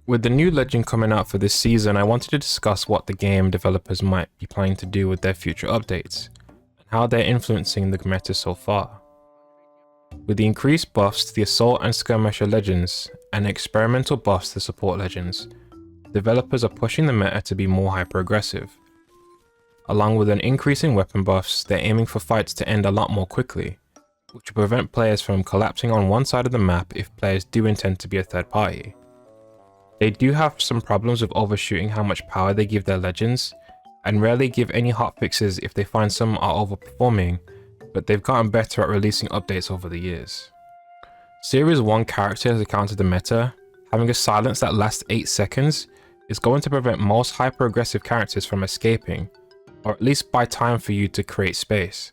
With the new legend coming out for this season, I wanted to discuss what the game developers might be planning to do with their future updates, and how they're influencing the meta so far. With the increased buffs to the Assault and Skirmisher legends, and experimental buffs to support legends, developers are pushing the meta to be more hyper-aggressive. Along with an increase in weapon buffs, they're aiming for fights to end a lot more quickly, which will prevent players from collapsing on one side of the map if players do intend to be a third party. They do have some problems with overshooting how much power they give their legends, and rarely give any hotfixes if they find some are overperforming, but they've gotten better at releasing updates over the years. Series 1 characters to counter the meta, having a silence that lasts 8 seconds, is going to prevent most hyper-aggressive characters from escaping, or at least buy time for you to create space.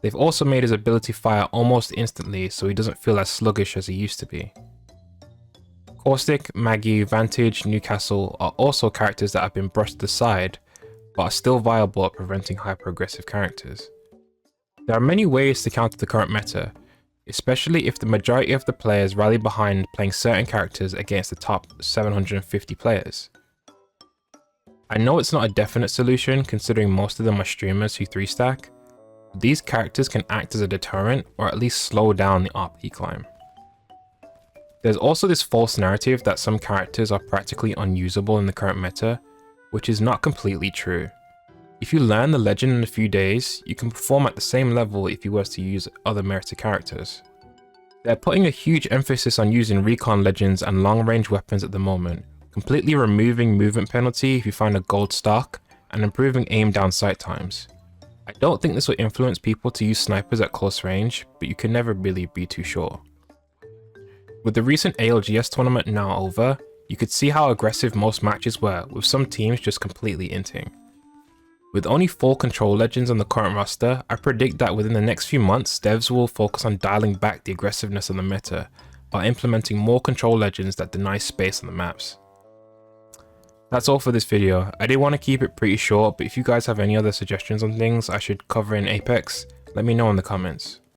They've also made his ability fire almost instantly so he doesn't feel as sluggish as he used to be. Caustic, Maggie, Vantage, Newcastle are also characters that have been brushed aside, but are still viable at preventing hyper-aggressive characters. There are many ways to counter the current meta, especially if the majority of the players rally behind playing certain characters against the top 750 players. I know it's not a definite solution considering most of them are streamers who 3-stack, but these characters can act as a deterrent or at least slow down the RP climb. There's also this false narrative that some characters are practically unusable in the current meta, which is not completely true. If you learn the legend in a few days, you can perform at the same level if you were to use other meta characters. They're putting a huge emphasis on using recon legends and long range weapons at the moment, completely removing movement penalty if you find a gold stock, and improving aim down sight times. I don't think this will influence people to use snipers at close range, but you can never really be too sure. With the recent ALGS tournament now over, you could see how aggressive most matches were, with some teams just completely inting. With only 4 control legends on the current roster, I predict that within the next few months, devs will focus on dialing back the aggressiveness of the meta by implementing more control legends that deny space on the maps. That's all for this video. I did want to keep it pretty short, but if you guys have any other suggestions on things I should cover in Apex, let me know in the comments.